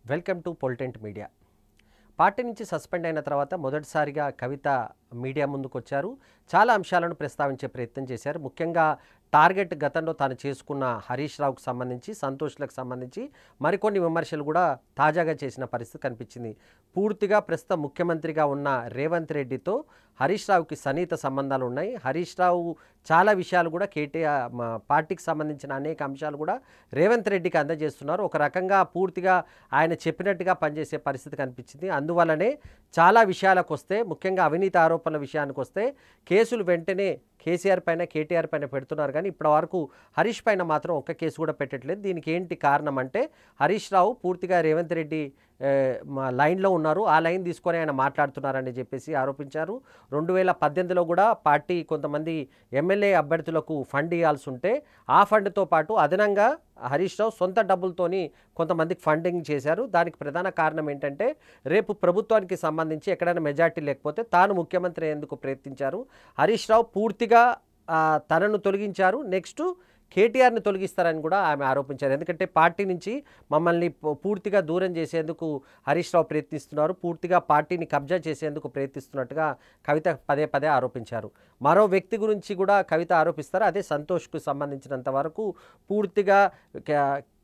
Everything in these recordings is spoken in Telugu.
వెల్కమ్ టు పొలిటెంట్ మీడియా. పార్టీ నుంచి సస్పెండ్ అయిన తర్వాత మొదటిసారిగా కవిత మీడియా ముందుకు వచ్చారు. చాలా అంశాలను ప్రస్తావించే ప్రయత్నం చేశారు. ముఖ్యంగా టార్గెట్ గతంలో తాను చేసుకున్న హరీష్ రావుకు సంబంధించి, సంతోష్లకు సంబంధించి మరికొన్ని విమర్శలు కూడా తాజాగా చేసిన పరిస్థితి కనిపించింది. పూర్తిగా ప్రస్తుతం ముఖ్యమంత్రిగా ఉన్న రేవంత్ రెడ్డితో హరీష్ రావుకి సన్నిహిత సంబంధాలు ఉన్నాయి. హరీష్ రావు చాలా విషయాలు కూడా కేటీఆర్ పార్టీకి సంబంధించిన అనేక అంశాలు కూడా రేవంత్ రెడ్డికి అందజేస్తున్నారు. ఒక రకంగా పూర్తిగా ఆయన చెప్పినట్టుగా పనిచేసే పరిస్థితి కనిపించింది. అందువల్లనే చాలా విషయాలకు వస్తే, ముఖ్యంగా అవినీతి ఆరోపణల విషయానికి వస్తే కేసులు వెంటనే కేసీఆర్ పైన, కేటీఆర్ పైన పెడుతున్నారు. కానీ ఇప్పటి వరకు హరీష్ పైన మాత్రం ఒక్క కేసు కూడా పెట్టట్లేదు. దీనికి ఏంటి కారణం అంటే, హరీష్ రావు పూర్తిగా రేవంత్ రెడ్డి లైన్లో ఉన్నారు, ఆ లైన్ తీసుకొని ఆయన మాట్లాడుతున్నారని చెప్పేసి ఆరోపించారు. 2018లో కూడా పార్టీ కొంతమంది ఎమ్మెల్యే అభ్యర్థులకు ఫండ్ ఇవ్వాల్సి ఉంటే ఆ ఫండ్తో పాటు అదనంగా హరీష్ రావు సొంత డబ్బులతోని కొంతమందికి ఫండింగ్ చేశారు. దానికి ప్రధాన కారణం ఏంటంటే, రేపు ప్రభుత్వానికి సంబంధించి ఎక్కడైనా మెజార్టీ లేకపోతే తాను ముఖ్యమంత్రి అయ్యేందుకు ప్రయత్నించారు. హరీష్ రావు పూర్తిగా తనను తొలగించారు. నెక్స్ట్ కేటీఆర్ని తొలగిస్తారని కూడా ఆమె ఆరోపించారు. ఎందుకంటే పార్టీ నుంచి మమ్మల్ని పూర్తిగా దూరం చేసేందుకు హరీష్ రావు ప్రయత్నిస్తున్నారు, పూర్తిగా పార్టీని కబ్జా చేసేందుకు ప్రయత్నిస్తున్నట్టుగా కవిత పదే పదే ఆరోపించారు. మరో వ్యక్తి గురించి కూడా కవిత ఆరోపిస్తారు. అదే సంతోష్కు సంబంధించినంత వరకు పూర్తిగా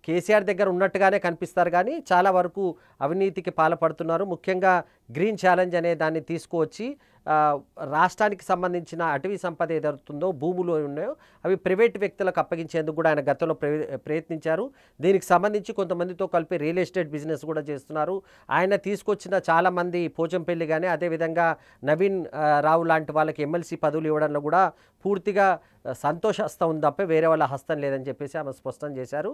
కేసీఆర్ దగ్గర ఉన్నట్టుగానే కనిపిస్తారు, కానీ చాలా వరకు అవినీతికి పాల్పడుతున్నారు. ముఖ్యంగా గ్రీన్ ఛాలెంజ్ అనే దాన్ని తీసుకువచ్చి రాష్ట్రానికి సంబంధించిన అటవీ సంపద ఏదవుతుందో, భూములు ఉన్నాయో అవి ప్రైవేట్ వ్యక్తులకు అప్పగించేందుకు కూడా ఆయన గతంలో ప్రయత్నించారు. దీనికి సంబంధించి కొంతమందితో కలిపి రియల్ ఎస్టేట్ బిజినెస్ కూడా చేస్తున్నారు. ఆయన తీసుకొచ్చిన చాలామంది పోచంపల్లి కానీ, అదేవిధంగా నవీన్ రావు లాంటి వాళ్ళకి ఎమ్మెల్సీ పదవులు ఇవ్వడంలో కూడా పూర్తిగా సంతోష హస్తం ఉంది తప్ప వేరే వాళ్ళ హస్తం లేదని చెప్పేసి ఆమె స్పష్టం చేశారు.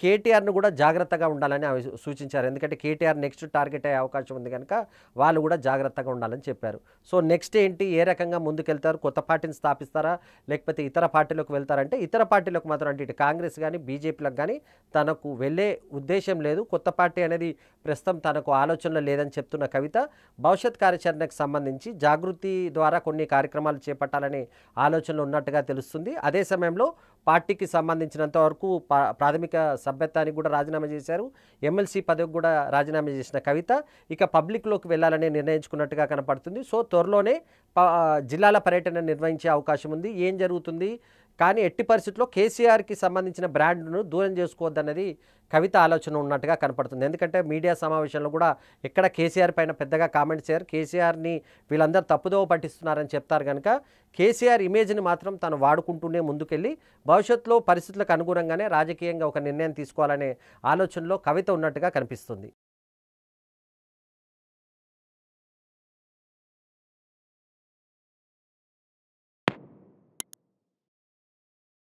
కేటీఆర్ను కూడా జాగ్రత్తగా ఉండాలని ఆమె సూచించారు. ఎందుకంటే కేటీఆర్ నెక్స్ట్ టార్గెట్ అయ్యే అవకాశం ఉంది కనుక వాళ్ళు కూడా జాగ్రత్తగా ఉండాలని చెప్పారు. సో నెక్స్ట్ ఏంటి, ఏ రకంగా ముందుకెళ్తారు, కొత్త పార్టీని స్థాపిస్తారా లేకపోతే ఇతర పార్టీలకు వెళ్తారంటే, ఇతర పార్టీలకు మాత్రం అంటే ఇటు కాంగ్రెస్ కానీ బీజేపీలకు కానీ తనకు వెళ్ళే ఉద్దేశం లేదు. కొత్త పార్టీ అనేది ప్రస్తుతం తనకు ఆలోచనలో లేదని చెప్తున్న కవిత, భవిష్యత్ కార్యాచరణకు సంబంధించి జాగృతి ద్వారా కొన్ని కార్యక్రమాలు చేపట్టాలనే ఆలోచనలు ఉన్నట్టుగా తెలుస్తుంది. అదే సమయంలో పార్టీకి సంబంధించినంత వరకు ప్రాథమిక సభ్యత్వానికి కూడా రాజీనామా చేశారు. ఎమ్మెల్సీ పదవికి కూడా రాజీనామా చేసిన కవిత ఇక పబ్లిక్లోకి వెళ్ళాలని నిర్ణయించుకున్నట్టుగా కనపడుతుంది. సో త్వరలోనే జిల్లాల పర్యటన నిర్వహించే అవకాశం ఉంది. ఏం జరుగుతుంది కానీ ఎట్టి పరిస్థితుల్లో కేసీఆర్కి సంబంధించిన బ్రాండ్ను దూరం చేసుకోవద్దన్నది కవిత ఆలోచన ఉన్నట్టుగా కనపడుతుంది. ఎందుకంటే మీడియా సమావేశంలో కూడా ఎక్కడ కేసీఆర్ పైన పెద్దగా కామెంట్స్ చేయరు. కేసీఆర్ని వీళ్ళందరూ తప్పుదోవ పట్టిస్తున్నారని చెప్తారు కనుక కేసీఆర్ ఇమేజ్ని మాత్రం తను వాడుకుంటూనే ముందుకెళ్ళి భవిష్యత్తులో పరిస్థితులకు అనుగుణంగానే రాజకీయంగా ఒక నిర్ణయం తీసుకోవాలనే ఆలోచనలో కవిత ఉన్నట్టుగా కనిపిస్తుంది.